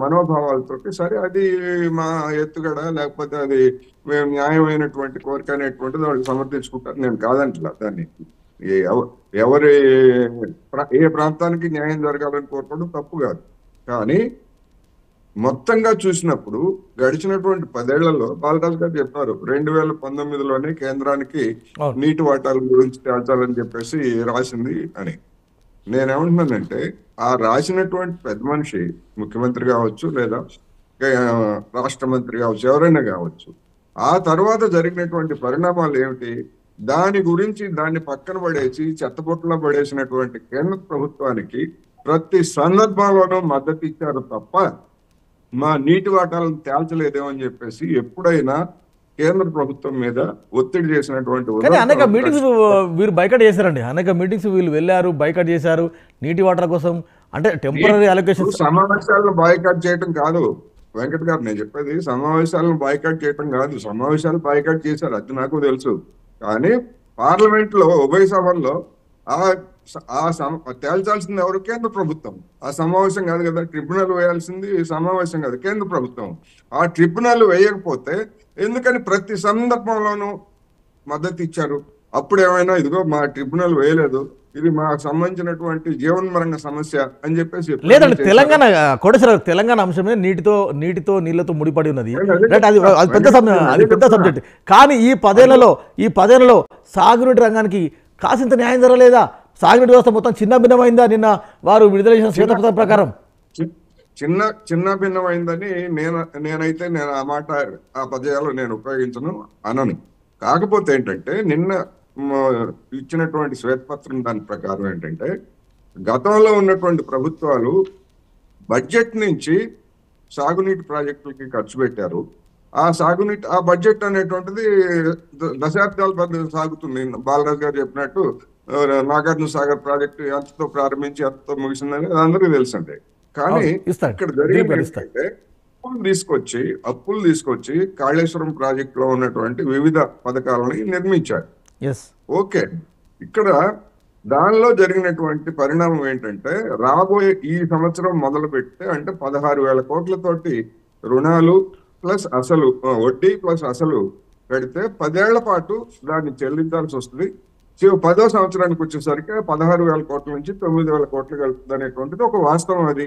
మనోభావాలతోటి సరే అది మా ఎత్తుగడ లేకపోతే అది మేము న్యాయమైనటువంటి కోరిక అనేటువంటిది వాళ్ళు సమర్థించుకుంటారు. నేను కాదంటలా దాన్ని. ఎవరి ఏ ప్రాంతానికి న్యాయం జరగాలని కోరుకోవడం తప్పు కాదు. కానీ మొత్తంగా చూసినప్పుడు గడిచినటువంటి 10 ఏళ్లలో బాలరాజు గారు చెప్పారు 2019లోనే కేంద్రానికి నీటి వాటాల గురించి తేల్చాలని చెప్పేసి రాసింది అని. నేనేమంటున్నానంటే ఆ రాసినటువంటి పెద్ద మనిషి ముఖ్యమంత్రి కావచ్చు లేదా రాష్ట్ర మంత్రి కావచ్చు ఎవరైనా కావచ్చు, ఆ తర్వాత జరిగినటువంటి పరిణామాలు ఏమిటి, దాని గురించి దాన్ని పక్కన పడేసి చెత్తబుట్టలో పడేసినటువంటి కేంద్ర ప్రభుత్వానికి ప్రతి సందర్భంలోనూ మద్దతు ఇచ్చారు తప్ప మా నీటి వాటాలను తేల్చలేదేమో అని చెప్పేసి ఎప్పుడైనా కేంద్ర ప్రభుత్వం మీద ఒత్తిడి చేసినటువంటి అనేక మీటింగ్స్ వీరు బైకట్ చేశారండి. అనేక మీటింగ్స్ వీళ్ళు వెళ్ళారు, బైకట్ చేశారు నీటి వాటర్ కోసం. అంటే టెంపరీ అలొకేషన్. సమావేశాలను బాయ్కాట్ చేయటం కాదు వెంకట్ గారు, నేను చెప్పేది సమావేశాలను బాయ్కాట్ చేయటం కాదు. సమావేశాలు బాయ్కాట్ చేశారు, అది నాకు తెలుసు. కానీ పార్లమెంట్ లో ఉభయ సభల్లో తేల్చాల్సింది ఎవరు? కేంద్ర ప్రభుత్వం. ఆ సమావేశం కాదు కదా. ట్రిబ్యునల్ వేయాల్సింది సమావేశం కాదు, కేంద్ర ప్రభుత్వం. ఆ ట్రిబ్యునల్ వేయకపోతే ఎందుకని ప్రతి సందర్భంలోనూ మద్దతు ఇచ్చారు? అప్పుడు ఏమైనా ఇదిగో మా ట్రిబ్యునల్ వేయలేదు, ఇది మాకు సంబంధించినటువంటి జీవనమరణ సమస్య అని చెప్పేసి లేదండి. తెలంగాణ కోటేశ్వర తెలంగాణ అంశమే నీటితో నీళ్లతో ముడిపడి ఉన్నది. అది పెద్ద సబ్జెక్ట్. కానీ ఈ 10 ఏళ్లలో సాగునీటి రంగానికి కాసింత న్యాయం జరగలేదా? సాగునీటి వ్యవస్థ మొత్తం చిన్న భిన్నమైందా? నిన్న వారు విడుదల చేసిన శ్వేతపత్రం ప్రకారం చిన్న భిన్నమైందని నేనైతే ఆ మాట ఆ పదయాలు నేను ఉపయోగించను అనను. కాకపోతే ఏంటంటే నిన్న ఇచ్చినటువంటి శ్వేతపత్రం దాని ప్రకారం ఏంటంటే గతంలో ఉన్నటువంటి ప్రభుత్వాలు బడ్జెట్ నుంచి సాగునీటి ప్రాజెక్టులకి ఖర్చు పెట్టారు. ఆ బడ్జెట్ అనేటువంటిది దశాబ్దాల సాగుతుంది. బాలరాజు గారు చెప్పినట్టు నాగార్జున సాగర్ ప్రాజెక్టు ఎంతతో ప్రారంభించి ఎంతతో ముగిసిందని అందరికీ తెలుసండి. కానీ ఇక్కడ జరిగింది అప్పులు తీసుకొచ్చి కాళేశ్వరం ప్రాజెక్ట్ లో ఉన్నటువంటి వివిధ పథకాలని నిర్మించారు. ఓకే, ఇక్కడ దానిలో జరిగినటువంటి పరిణామం ఏంటంటే రాబోయే ఈ సంవత్సరం మొదలు పెడితే అంటే 16,000 కోట్లతోటి రుణాలు ప్లస్ అసలు వడ్డీ ప్లస్ అసలు పెడితే 10 ఏళ్ల పాటు దాన్ని చెల్లించాల్సి వస్తుంది. 10వ సంవత్సరానికి వచ్చేసరికి 16,000 కోట్ల నుంచి 9,000 కోట్లు కలుగుతుంది అనేటువంటిది ఒక వాస్తవం. అది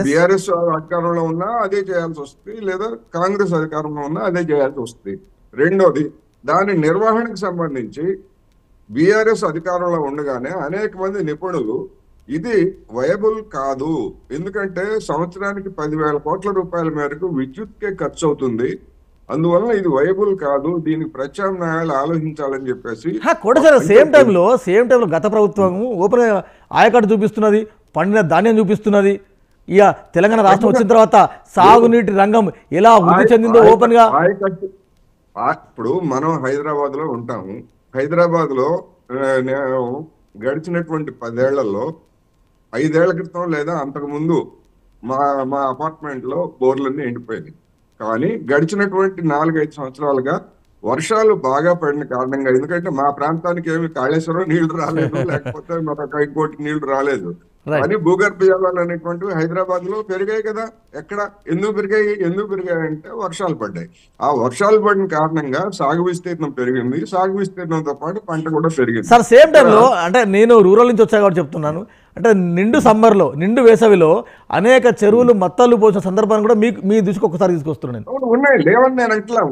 బీఆర్ఎస్ అధికారంలో ఉన్నా అదే చేయాల్సి వస్తుంది, లేదా కాంగ్రెస్ అధికారంలో ఉన్నా అదే చేయాల్సి వస్తుంది. రెండోది, దాని నిర్వహణకు సంబంధించి బీఆర్ఎస్ అధికారంలో ఉండగానే అనేక మంది నిపుణులు ఇది వయబుల్ కాదు, ఎందుకంటే సంవత్సరానికి 10,000 కోట్ల రూపాయల మేరకు విద్యుత్కే ఖర్చు అవుతుంది, అందువల్ల ఇది వయబుల్ కాదు, దీనికి ప్రత్యామ్నాయాలు ఆలోచించాలని చెప్పేసి సేమ్ టైంలో గత ప్రభుత్వం ఓపెన్ ఆయకట్టు చూపిస్తున్నది, పండిన ధాన్యం చూపిస్తున్నది. ఇక తెలంగాణ రాష్ట్రం వచ్చిన తర్వాత సాగునీటి రంగం ఎలా వృద్ధి చెందిందో ఓపెన్ గా. ఇప్పుడు మనం హైదరాబాద్ లో ఉంటాము. హైదరాబాద్ లో గడిచినటువంటి 10 ఏళ్లలో 5 ఏళ్ల క్రితం లేదా అంతకు ముందు మా అపార్ట్మెంట్ లో బోర్లన్నీ ఎండిపోయింది. కానీ గడిచినటువంటి 4-5 సంవత్సరాలుగా వర్షాలు బాగా పడిన కారణంగా, ఎందుకంటే మా ప్రాంతానికి ఏమి కాళేశ్వరం నీళ్లు రాలేదు, లేకపోతే మరొక ఇంకోటి నీళ్లు రాలేదు, కానీ భూగర్భ జలాలు అనేటువంటివి హైదరాబాద్ లో పెరిగాయి కదా. ఎందుకు పెరిగాయి అంటే వర్షాలు పడ్డాయి. ఆ వర్షాలు పడిన కారణంగా సాగు విస్తీర్ణం పెరిగింది, సాగు విస్తీర్ణంతో పాటు పంట కూడా పెరిగింది. సార్ సేమ్ టైంలో అంటే నేను రూరల్ నుంచి వచ్చా కాబట్టి చెప్తున్నాను, అంటే నిండు వేసవిలో అనేక చెరువులు మత్తలు పోసిన సందర్భాన్ని కూడా మీ దృష్టికి ఒకసారి తీసుకొస్తున్నాను. ఉన్నాయి, లేవని నేను అంటలా.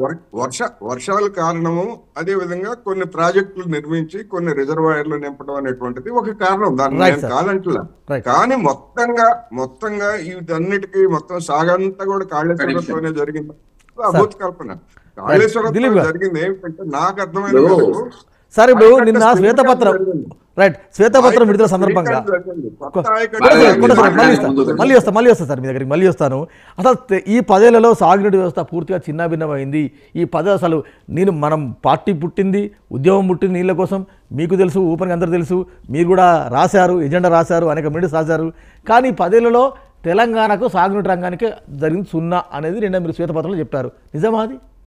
వర్షాలు కారణము, అదే విధంగా కొన్ని ప్రాజెక్టులు నిర్మించి కొన్ని రిజర్వాయర్లు నింపడం అనేటువంటిది ఒక కారణం, దాన్ని నేను కాదంటలా. కానీ మొత్తంగా వీటన్నిటికీ మొత్తం సాగంతా కూడా కాళేశ్వరంతోనే జరిగింది. అభూత కల్పన. కాళేశ్వరంతో జరిగింది ఏమిటంటే నాకు అర్థమైన సార్, ఇప్పుడు నిన్న శ్వేతపత్రం విడుదల సందర్భంగా మళ్ళీ వస్తా సార్ మీ దగ్గరికి, మళ్ళీ వస్తాను. అసలు ఈ 10 ఏళ్లలో సాగునీటి వ్యవస్థ పూర్తిగా చిన్నభిన్నమైంది. ఈ 10 అసలు మనం పార్టీ పుట్టింది, ఉద్యమం పుట్టింది నీళ్ళ కోసం, మీకు తెలుసు, ఓపెన్గా అందరూ తెలుసు, మీరు కూడా రాశారు, ఎజెండా రాశారు, అనేక మీడియాస్ రాశారు. కానీ 10 ఏళ్లలో తెలంగాణకు సాగునీటి రంగానికి జరిగింది 0 అనేది నిన్న మీరు శ్వేతపత్రంలో చెప్పారు. నిజమా అది?